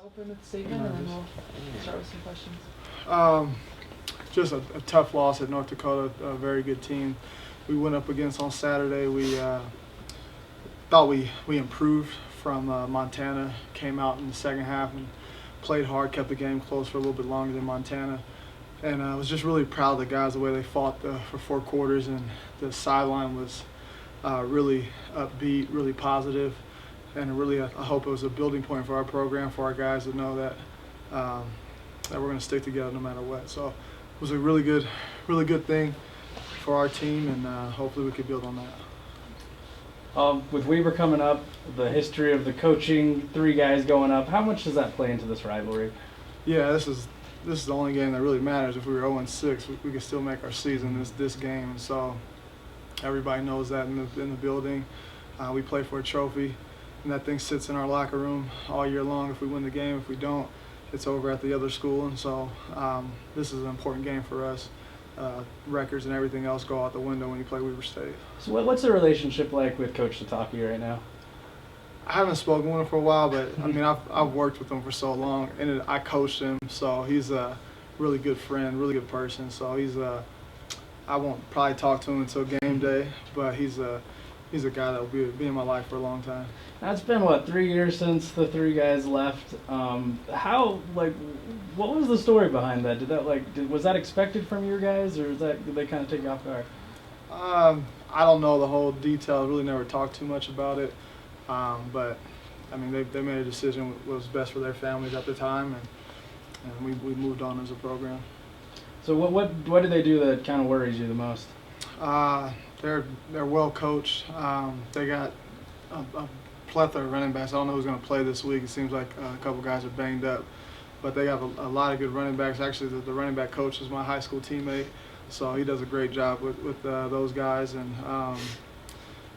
open with a statement, and then we'll start with some questions. Just a tough loss at North Dakota, a very good team. We went up against on Saturday. We thought we improved from Montana, came out in the second half and played hard, kept the game close for a little bit longer than Montana. And I was just really proud of the guys, the way they fought for 4 quarters, and the sideline was really upbeat, really positive, and really I hope it was a building point for our program, for our guys to know that that we're going to stick together no matter what. So it was a really good thing for our team, and hopefully we could build on that. With Weber coming up, the history of the coaching, 3 guys going up, how much does that play into this rivalry? Yeah, this is the only game that really matters. If we were 0-6, we could still make our season this game. And so everybody knows that in the building. We play for a trophy, and that thing sits in our locker room all year long. If we win the game, if we don't, it's over at the other school. And so this is an important game for us. Records and everything else go out the window when you play Weber State. So what's the relationship like with Coach Sataki right now? I haven't spoken with him for a while, but I mean I've worked with him for so long, and I coached him, so he's a really good friend, really good person. So I won't probably talk to him until game day, but he's a guy that will be in my life for a long time. Now it's been 3 years since the 3 guys left. What was the story behind that? Was that expected from your guys, or did they kind of take you off guard? I don't know the whole detail. I really never talked too much about it. But I mean, they made a decision what was best for their families at the time, and we moved on as a program. So what did they do that kind of worries you the most? They're well coached. They got a plethora of running backs. I don't know who's going to play this week. It seems like a couple guys are banged up, but they have a lot of good running backs. Actually, the running back coach is my high school teammate, so he does a great job with those guys. And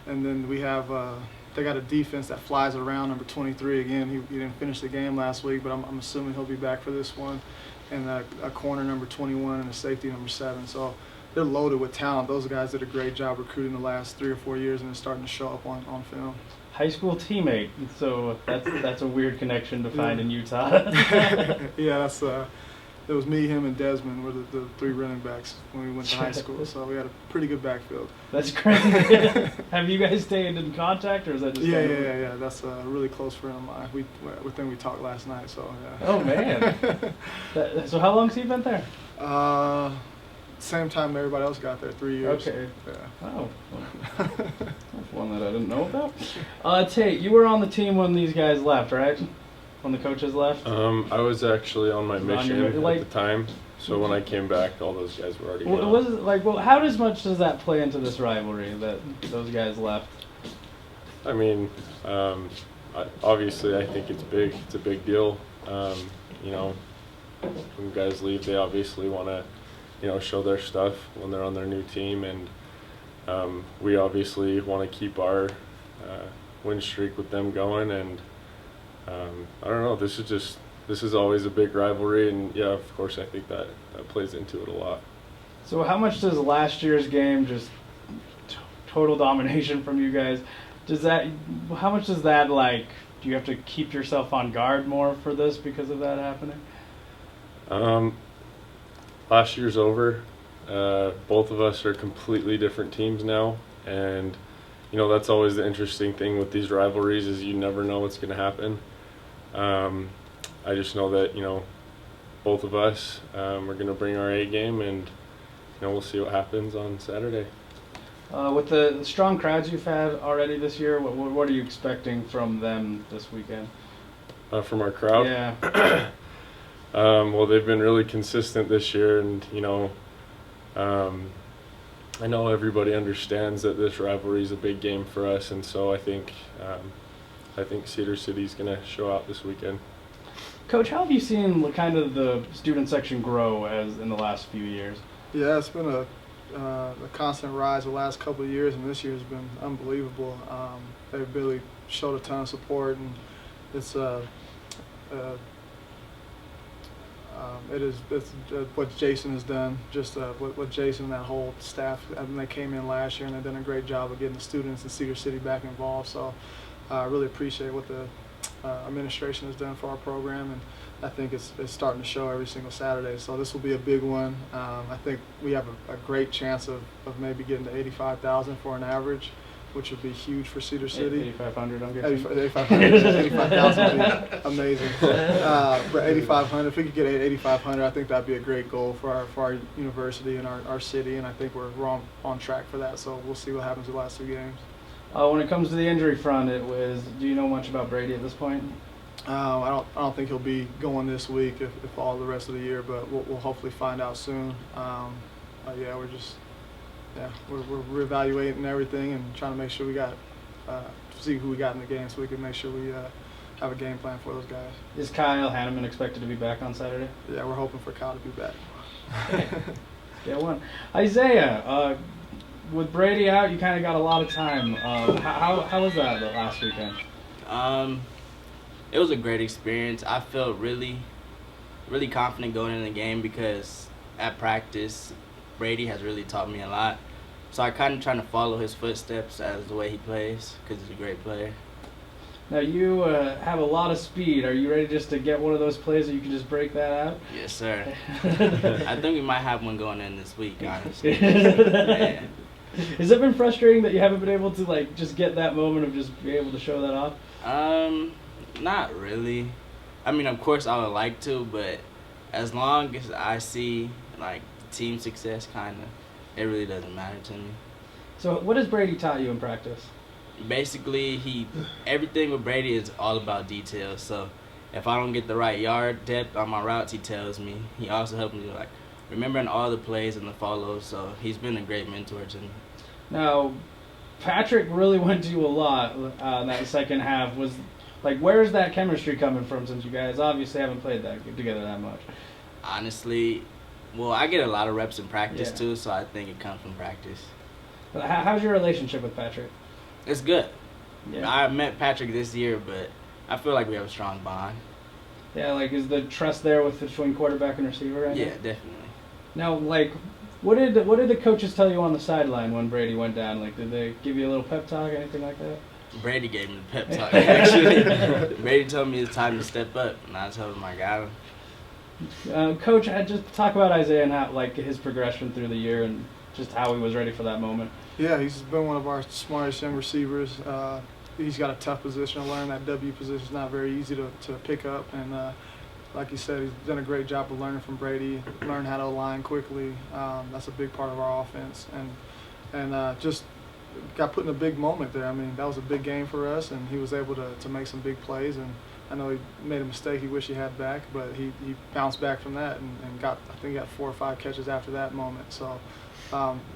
then we have. They got a defense that flies around, number 23. Again, he didn't finish the game last week, but I'm assuming he'll be back for this one. And a corner, number 21, and a safety, number 7. So they're loaded with talent. Those guys did a great job recruiting the last 3 or 4 years, and it's starting to show up on film. High school teammate. So that's a weird connection to find in Utah. Yeah, it was me, him, and Desmond were the 3 running backs when we went to high school. So we had a pretty good backfield. That's crazy. Have you guys stayed in contact, or is that just? Yeah. That's a really close friend of mine. We talked last night. So yeah. Oh man. So how long has he been there? Same time everybody else got there, 3 years. Okay. Yeah. Oh. That's one that I didn't know about. Tate, you were on the team when these guys left, right? When the coaches left? I was actually on my mission at the time, so when I came back, all those guys were already gone. How much does that play into this rivalry that those guys left? I mean, obviously, I think it's big. It's a big deal. When guys leave, they obviously want to, show their stuff when they're on their new team, and we obviously want to keep our win streak with them going, and I don't know. This is always a big rivalry, and yeah, of course, I think that plays into it a lot. So, how much does last year's game, just total domination from you guys, how much does that do you have to keep yourself on guard more for this because of that happening? Last year's over. Both of us are completely different teams now, and that's always the interesting thing with these rivalries is you never know what's going to happen. I just know that, both of us are going to bring our A game, and, we'll see what happens on Saturday. With the strong crowds you've had already this year, what are you expecting from them this weekend? From our crowd? Yeah. Well, they've been really consistent this year, and, I know everybody understands that this rivalry is a big game for us, and so I think Cedar City's going to show out this weekend. Coach, how have you seen kind of the student section grow as in the last few years? Yeah, it's been a constant rise the last couple of years, and this year's been unbelievable. They've really showed a ton of support, and it's what Jason has done, just what Jason and that whole staff, they came in last year and they've done a great job of getting the students in Cedar City back involved. So I really appreciate what administration has done for our program, and I think it's starting to show every single Saturday. So this will be a big one. I think we have a great chance of maybe getting to 85,000 for an average, which would be huge for Cedar City. 8,500, I'm guessing. 85,000 would be amazing. But 8,500, if we could get 8,500, I think that'd be a great goal for our university and our city, and I think we're on track for that. So we'll see what happens the last 2 games. When it comes to the injury front, do you know much about Brady at this point? I don't think he'll be going this week if all the rest of the year, but we'll hopefully find out soon. Yeah, we're reevaluating everything and trying to make sure we got see who we got in the game so we can make sure we have a game plan for those guys. Is Kyle Hanneman expected to be back on Saturday? Yeah, we're hoping for Kyle to be back. Get one. Isaiah, with Brady out, you kind of got a lot of time. How was that the last weekend? It was a great experience. I felt really, really confident going in the game because at practice, Brady has really taught me a lot. So I kind of trying to follow his footsteps as the way he plays because he's a great player. Now you have a lot of speed. Are you ready just to get one of those plays that you can just break that out? Yes, sir. I think we might have one going in this week, honestly. Yeah. Has it been frustrating that you haven't been able to just get that moment of just be able to show that off? Not really. I mean, of course I would like to, but as long as I see team success, it really doesn't matter to me. So what has Brady taught you in practice? Basically, everything with Brady is all about details. So if I don't get the right yard depth on my routes, he tells me. He also helps me remembering all the plays and the follows. So he's been a great mentor to me. Now, Patrick really went to you a lot in that second half. Where's that chemistry coming from since you guys obviously haven't played together that much? Honestly, well, I get a lot of reps in practice too, so I think it comes from practice. But how's your relationship with Patrick? It's good. Yeah. I met Patrick this year, but I feel like we have a strong bond. Yeah, is the trust there between quarterback and receiver right now? Yeah, definitely. Now, what did the coaches tell you on the sideline when Brady went down? Did they give you a little pep talk, anything like that? Brady gave me the pep talk, actually. Brady told me it's time to step up, and I told him I got him. Coach, I just talk about Isaiah and how, his progression through the year and just how he was ready for that moment. Yeah, he's been one of our smartest young receivers. He's got a tough position to learn. That W position is not very easy to pick up, and like you said, he's done a great job of learning from Brady, learn how to align quickly. That's a big part of our offense, and just got put in a big moment there. I mean, that was a big game for us, and he was able to make some big plays. And I know he made a mistake he wished he had back, but he bounced back from that and I think he got 4 or 5 catches after that moment. So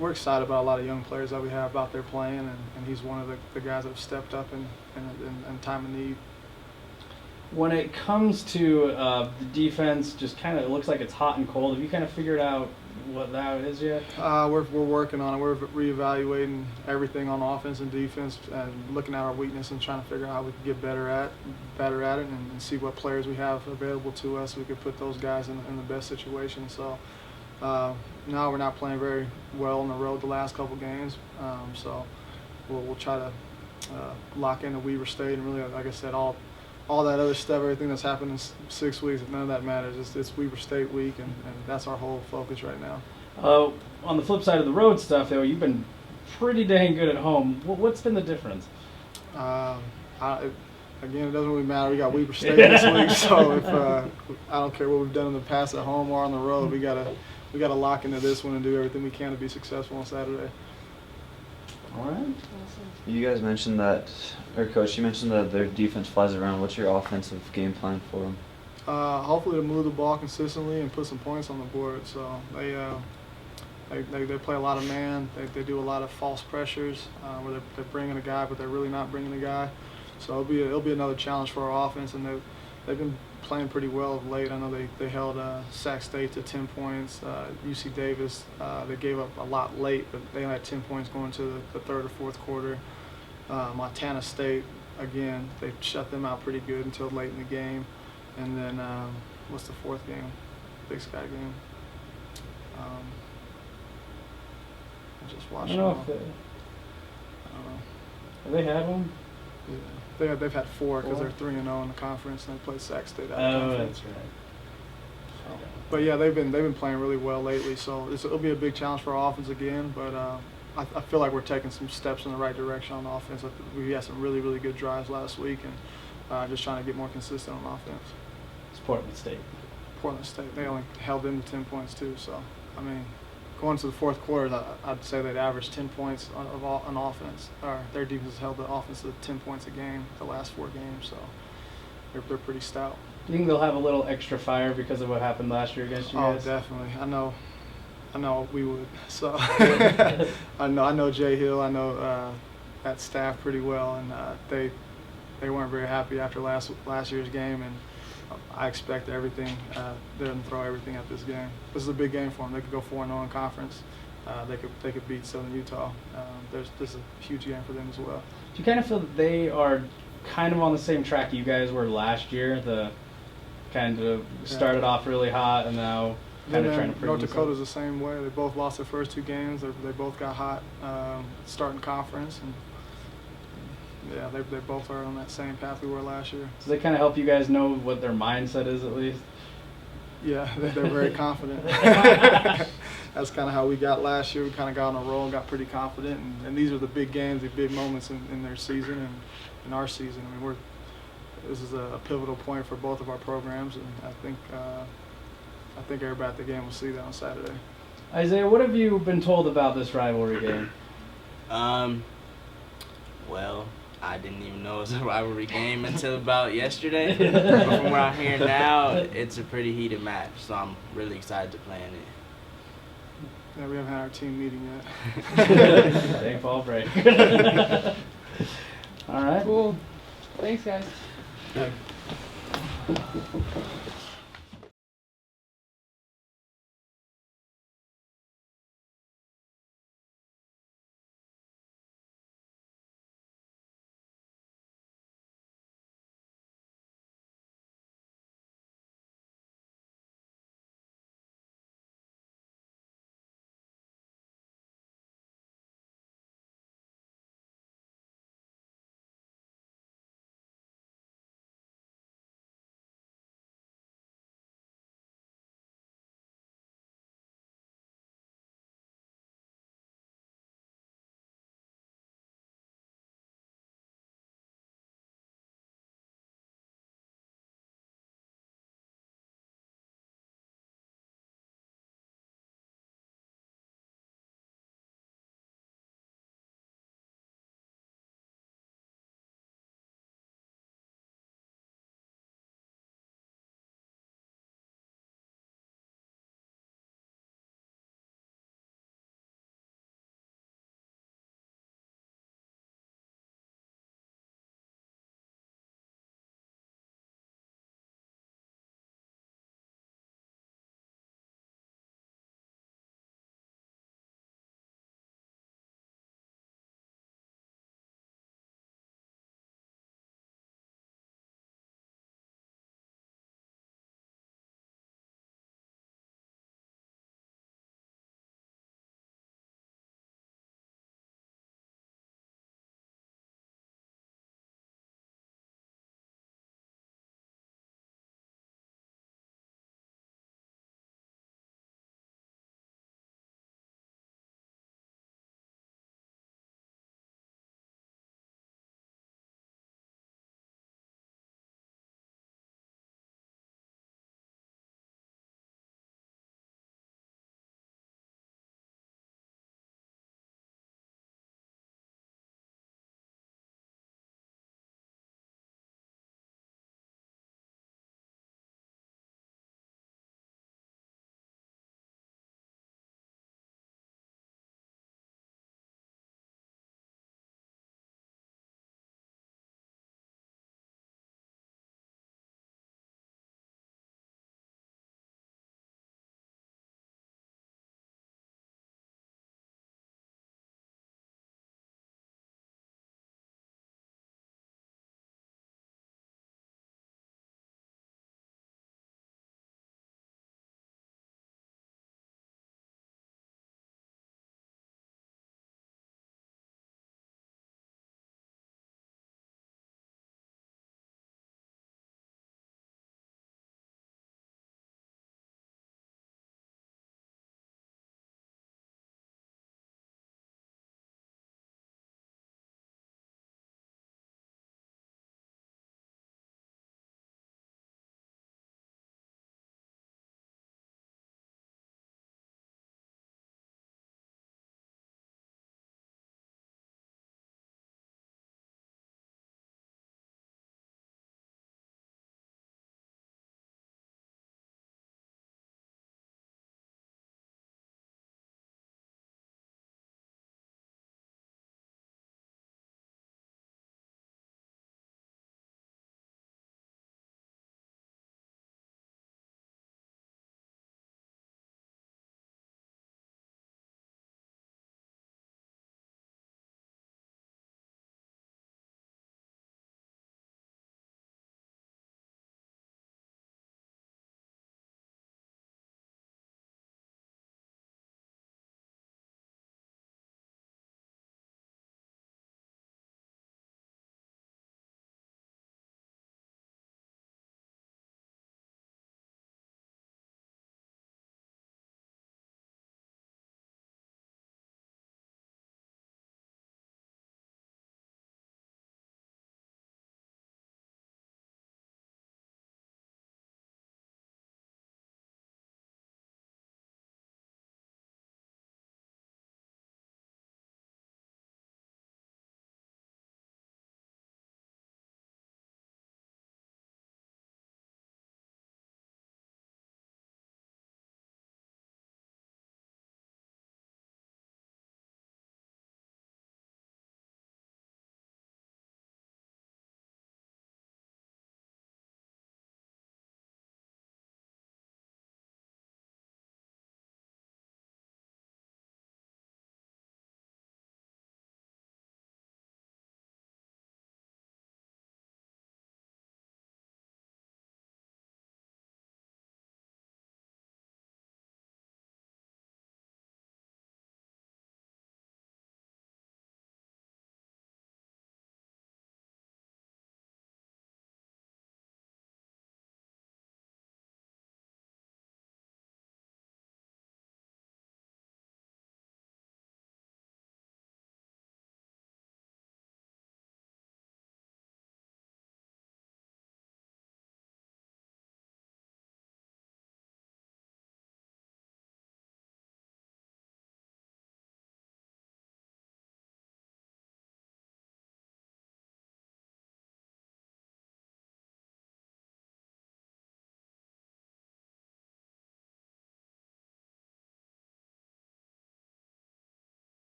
we're excited about a lot of young players that we have out there playing, and he's one of the guys that have stepped up in time of need. When it comes to the defense, just kind of it looks like it's hot and cold. Have you kind of figured out what that is yet? We're working on it. We're reevaluating everything on offense and defense and looking at our weakness and trying to figure out how we can get better at it and see what players we have available to us. We could put those guys in the best situation. So now we're not playing very well on the road the last couple games. So we'll try to lock into Weber State and really, like I said, all that other stuff, everything that's happened in 6 weeks, none of that matters. It's Weber State week, and that's our whole focus right now. On the flip side of the road stuff, though, you've been pretty dang good at home. What's been the difference? Again, it doesn't really matter. We got Weber State this week, so if I don't care what we've done in the past at home or on the road, we gotta lock into this one and do everything we can to be successful on Saturday. All right. You guys mentioned that, or Coach, you mentioned that their defense flies around. What's your offensive game plan for them? Hopefully to move the ball consistently and put some points on the board. So they play a lot of man. They do a lot of false pressures where they're bringing a guy, but they're really not bringing a guy. So it'll be another challenge for our offense, and they've been playing pretty well of late. I know they held Sac State to 10 points. UC Davis, they gave up a lot late, but they had 10 points going to the third or fourth quarter. Montana State, again, they shut them out pretty good until late in the game. And then what's the fourth game? Big Sky game. I just watched I don't know them. if I don't know. have they had one. Yeah, they've had 4 because Four? they're 3-0 in the conference, and they played Sac State out of Oh, conference. that's right. So, but yeah, they've been playing really well lately. So it'll be a big challenge for our offense again. But I feel like we're taking some steps in the right direction on offense. We had some really good drives last week, and just trying to get more consistent on offense. It's Portland State. Portland State, they only held them to 10 points too. So I mean, going to the fourth quarter, I'd say they'd average 10 points on offense. Or their defense has held the offense to 10 points a game the last 4 games. So they're pretty stout. Do you think they'll have a little extra fire because of what happened last year against you guys? Oh, definitely. I know we would. So I know Jay Hill. I know that staff pretty well, and they weren't very happy after last year's game, and I expect everything. They're gonna throw everything at this game. This is a big game for them. They could go 4-0 in conference. They could beat Southern Utah. This is a huge game for them as well. Do you kind of feel that they are kind of on the same track you guys were last year? The kind of started off really hot and now kind of trying to prove North themselves? Dakota's the same way. They both lost their first 2 games. They both got hot starting conference, and yeah, they both are on that same path we were last year. Does that kind of help you guys know what their mindset is at least? Yeah, they're very confident. That's kind of how we got last year. We kind of got on a roll, got pretty confident, and these are the big games, the big moments in their season and in our season. I mean, this is a pivotal point for both of our programs, and I think everybody at the game will see that on Saturday. Isaiah, what have you been told about this rivalry game? Well, I didn't even know it was a rivalry game until about yesterday. But from what I'm hearing now, it's a pretty heated match, so I'm really excited to play in it. Yeah, we haven't had our team meeting yet. Thank fall break. All right. Cool. Thanks, guys.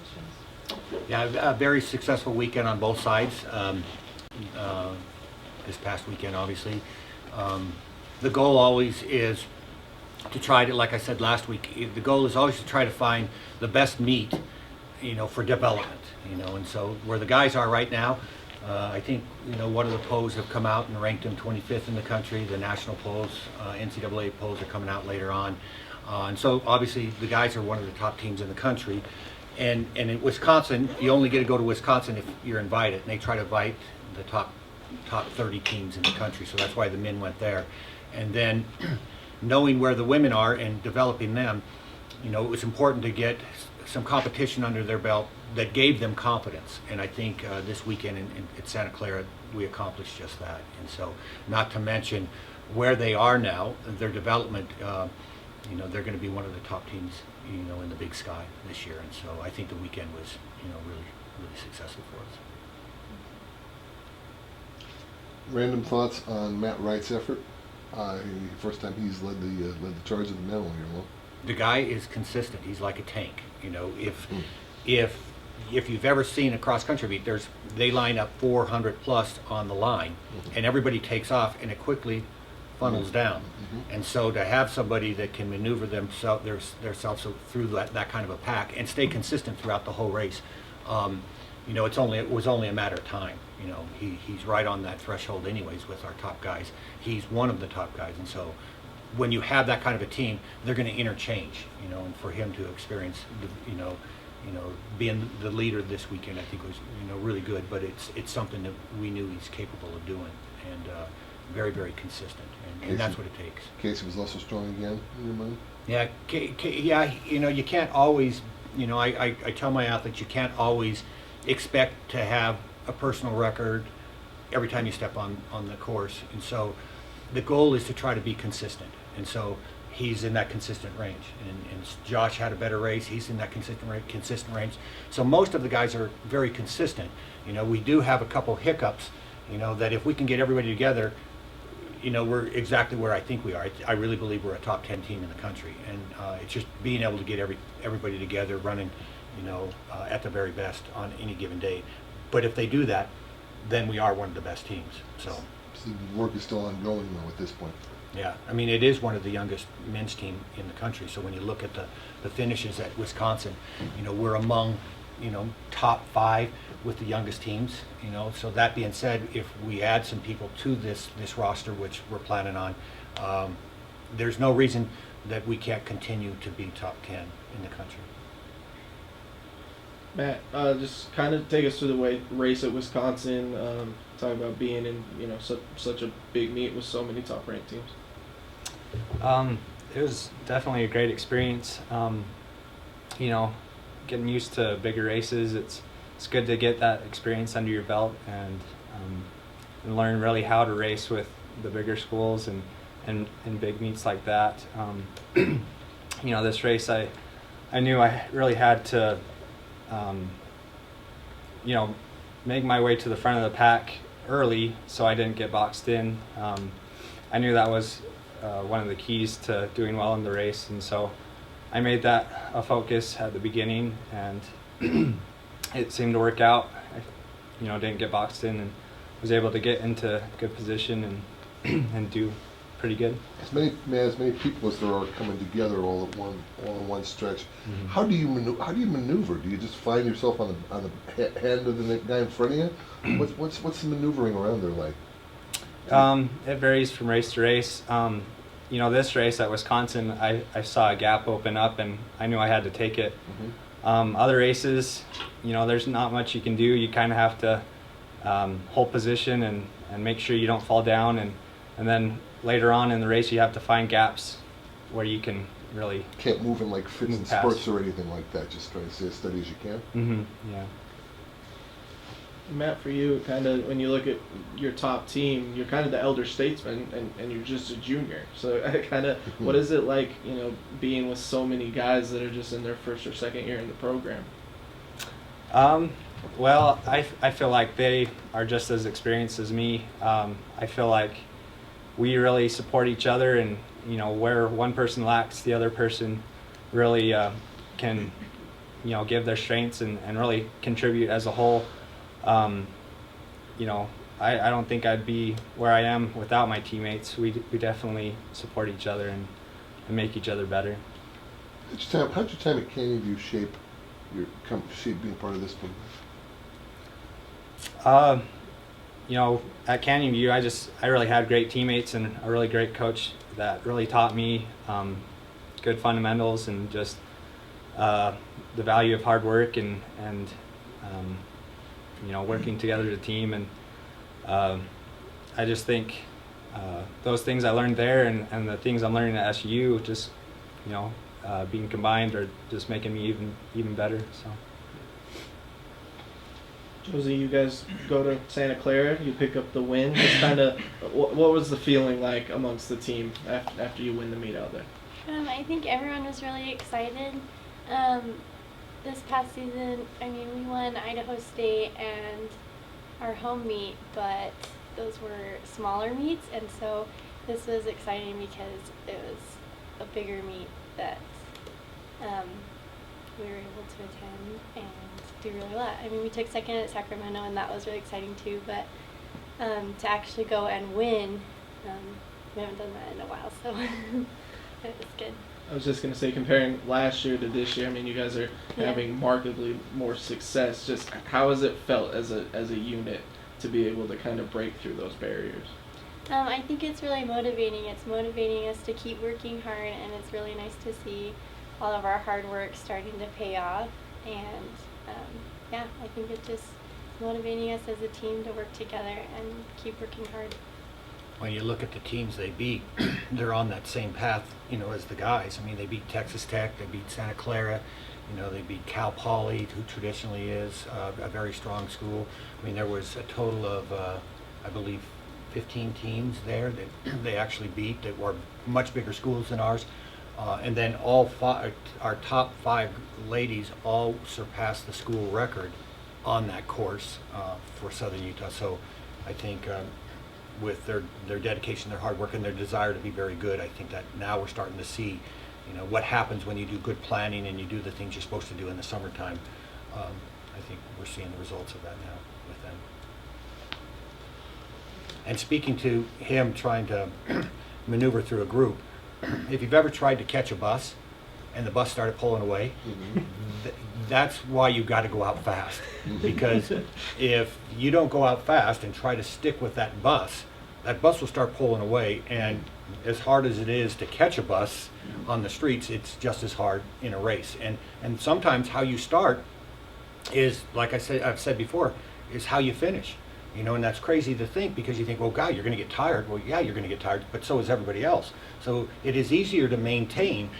questions. Yeah, a very successful weekend on both sides. This past weekend, obviously. The goal always is to try to, like I said last week, the goal is always to try to find the best meet, for development, and so where the guys are right now, I think, one of the polls have come out and ranked them 25th in the country. The national polls, NCAA polls are coming out later on. And so obviously the guys are one of the top teams in the country. And in Wisconsin, you only get to go to Wisconsin if you're invited. And they try to invite the top 30 teams in the country. So that's why the men went there. And then knowing where the women are and developing them, it was important to get some competition under their belt that gave them confidence. And I think this weekend in Santa Clara, we accomplished just that. And so, not to mention where they are now, their development, they're going to be one of the top teams, in the Big Sky this year. And so I think the weekend was, really, really successful for us. Random thoughts on Matt Wright's effort? First time he's led the charge of the medal here, well. The guy is consistent. He's like a tank. If you've ever seen a cross country meet, they line up 400 plus on the line, and everybody takes off, and it quickly funnels down. And so to have somebody that can maneuver themselves through that kind of a pack and stay consistent throughout the whole race, it was only a matter of time. He's right on that threshold anyways with our top guys. He's one of the top guys, and so when you have that kind of a team, they're going to interchange, and for him to experience, being the leader this weekend, I think was, really good. But it's something that we knew he's capable of doing, and very, very consistent, and that's what it takes. Casey was also strong again in your mind. Yeah, you can't always, I tell my athletes, you can't always expect to have a personal record every time you step on the course, and so the goal is to try to be consistent. And so he's in that consistent range. And Josh had a better race. He's in that consistent range. So most of the guys are very consistent. We do have a couple hiccups, that if we can get everybody together, we're exactly where I think we are. I really believe we're a top 10 team in the country. And it's just being able to get everybody together, running, at the very best on any given day. But if they do that, then we are one of the best teams. So the work is still ongoing though at this point. Yeah, I mean, it is one of the youngest men's team in the country. So when you look at the finishes at Wisconsin, we're among, top 5 with the youngest teams. So that being said, if we add some people to this roster, which we're planning on, there's no reason that we can't continue to be top 10 in the country. Matt, just kind of take us through the race at Wisconsin. Talk about being in such a big meet with so many top ranked teams. It was definitely a great experience. Getting used to bigger races, it's good to get that experience under your belt and learn really how to race with the bigger schools and big meets like that. This race I knew I really had to make my way to the front of the pack early so I didn't get boxed in. I knew that was one of the keys to doing well in the race, and so I made that a focus at the beginning, and it seemed to work out. I didn't get boxed in and was able to get into good position and do pretty good. As many people as there are coming together all in one stretch. Mm-hmm. How do you maneuver? Do you just find yourself on the hand of the guy in front of you? What's the maneuvering around there like? It varies from race to race. This race at Wisconsin, I saw a gap open up and I knew I had to take it. Mm-hmm. Other races, there's not much you can do. You kind of have to hold position and make sure you don't fall down, and then later on in the race you have to find gaps where you can really can't move in like fits move and past. spurts or anything like that. Just try to stay as steady as you can. Mm-hmm. Yeah. Matt, for you, kind of when you look at your top team, you're kind of the elder statesman, and you're just a junior. So kind of, what is it like, being with so many guys that are just in their first or second year in the program? Well, I feel like they are just as experienced as me. I feel like we really support each other, and where one person lacks, the other person really can give their strengths and really contribute as a whole. I don't think I'd be where I am without my teammates. We definitely support each other and make each other better. How'd your time at Canyon View shape being part of this team? At Canyon View, I really had great teammates and a really great coach that really taught me good fundamentals and just the value of hard work and working together as a team. And I just think those things I learned there and the things I'm learning at SU just being combined are just making me even better. So. Josie, you guys go to Santa Clara, you pick up the win. Just kind of, what was the feeling like amongst the team after you win the meet out there? I think everyone was really excited. This past season, we won Idaho State and our home meet, but those were smaller meets, and so this was exciting because it was a bigger meet that we were able to attend and do really well. We took second at Sacramento, and that was really exciting too, but to actually go and win, we haven't done that in a while, so it was good. I was just going to say, comparing last year to this year, you guys are having markedly more success. Just how has it felt as a unit to be able to kind of break through those barriers? I think it's really motivating. It's motivating us to keep working hard, and it's really nice to see all of our hard work starting to pay off. And I think it's just motivating us as a team to work together and keep working hard. When you look at the teams they beat, they're on that same path, as the guys. They beat Texas Tech, they beat Santa Clara, they beat Cal Poly, who traditionally is a very strong school. There was a total of, I believe, 15 teams there that they actually beat that were much bigger schools than ours. And then our top 5 ladies all surpassed the school record on that course for Southern Utah. So I think with their dedication, their hard work, and their desire to be very good, I think that now we're starting to see what happens when you do good planning and you do the things you're supposed to do in the summertime. I think we're seeing the results of that now with them. And speaking to him trying to maneuver through a group, if you've ever tried to catch a bus and the bus started pulling away, that's why you got to go out fast. Because if you don't go out fast and try to stick with that bus will start pulling away. And as hard as it is to catch a bus on the streets, it's just as hard in a race. And sometimes how you start is, like I've said before, is how you finish. And that's crazy to think, because you think, well, God, you're going to get tired. Well, yeah, you're going to get tired, but so is everybody else. So it is easier to maintain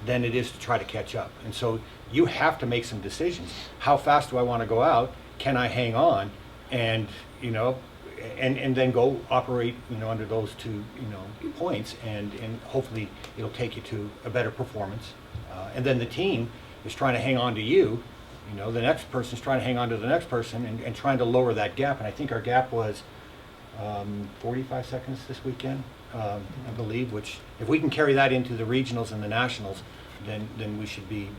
than it is to try to catch up. And so you have to make some decisions. How fast do I want to go out? Can I hang on? And, and then go operate, under those 2, points, and hopefully it'll take you to a better performance. And then the team is trying to hang on to you. The next person's trying to hang on to the next person and trying to lower that gap. And I think our gap was 45 seconds this weekend, I believe, which if we can carry that into the regionals and the nationals, then we should be,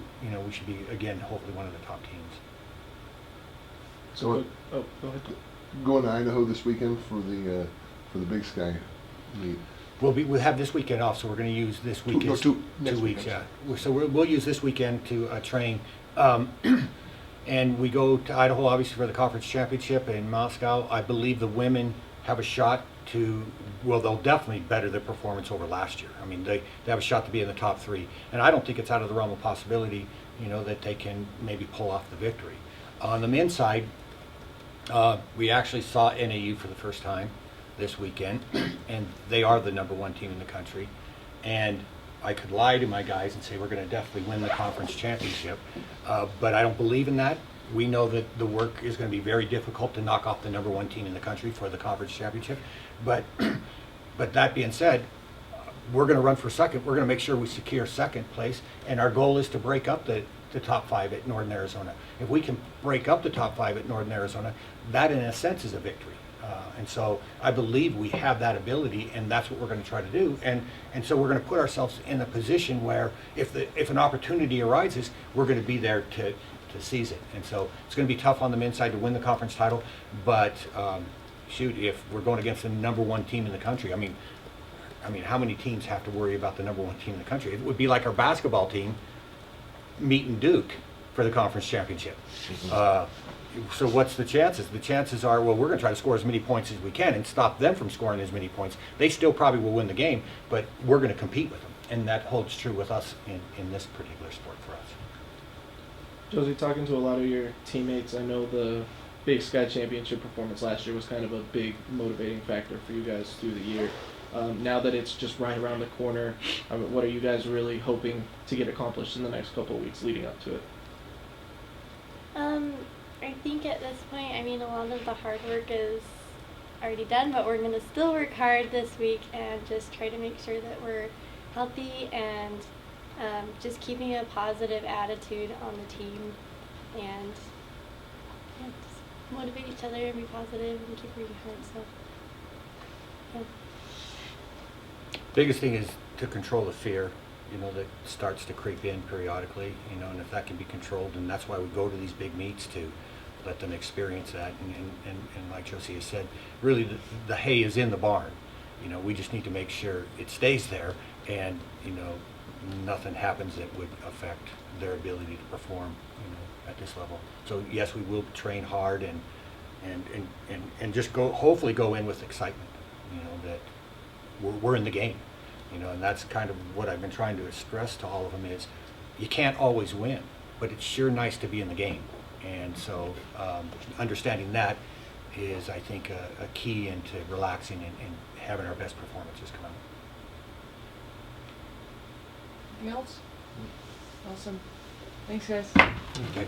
again, hopefully one of the top teams. So, go ahead. Going to Idaho this weekend for the Big Sky meet. We'll have this weekend off, so we're going to use this weekend. 2 weeks, weekend. yeah. So we'll use this weekend to train. And we go to Idaho, obviously, for the conference championship in Moscow. I believe the women have a shot they'll definitely better their performance over last year. They have a shot to be in the top 3. And I don't think it's out of the realm of possibility, that they can maybe pull off the victory. On the men's side, we actually saw NAU for the first time this weekend, and they are the #1 team in the country. And I could lie to my guys and say we're going to definitely win the conference championship, but I don't believe in that. We know that the work is going to be very difficult to knock off the #1 team in the country for the conference championship. But that being said, we're going to run for second. We're going to make sure we secure second place, and our goal is to break up the top 5 at Northern Arizona. If we can break up the top 5 at Northern Arizona, that in a sense is a victory. And so I believe we have that ability, and that's what we're going to try to do. And so we're going to put ourselves in a position where if an opportunity arises, we're going to be there to seize it. And so it's going to be tough on them inside to win the conference title, but shoot, if we're going against the number one team in the country, I mean, how many teams have to worry about the number one team in the country? It would be like our basketball team meeting Duke for the conference championship. So what's the chances? The chances are, well, we're going to try to score as many points as we can and stop them from scoring as many points. They still probably will win the game, but we're going to compete with them. And that holds true with us in this particular sport for us. Josie, talking to a lot of your teammates, I know the Big Sky Championship performance last year was kind of a big motivating factor for you guys through the year. Now that it's just right around the corner, what are you guys really hoping to get accomplished in the next couple of weeks leading up to it? I think at this point, I mean, a lot of the hard work is already done, but we're going to still work hard this week and just try to make sure that we're healthy and just keeping a positive attitude on the team and just motivate each other and be positive and keep working hard. So, yeah. Biggest thing is to control the fear, that starts to creep in periodically, and if that can be controlled, and that's why we go to these big meets, to let them experience that. And like Josie has said, really the hay is in the barn. We just need to make sure it stays there, and nothing happens that would affect their ability to perform at this level. So yes, we will train hard and just hopefully go in with excitement, that we're in the game, and that's kind of what I've been trying to stress to all of them is you can't always win, but it's sure nice to be in the game. And so understanding that is, I think, a key into relaxing and having our best performances come out. Anything else? Awesome. Thanks, guys. Okay.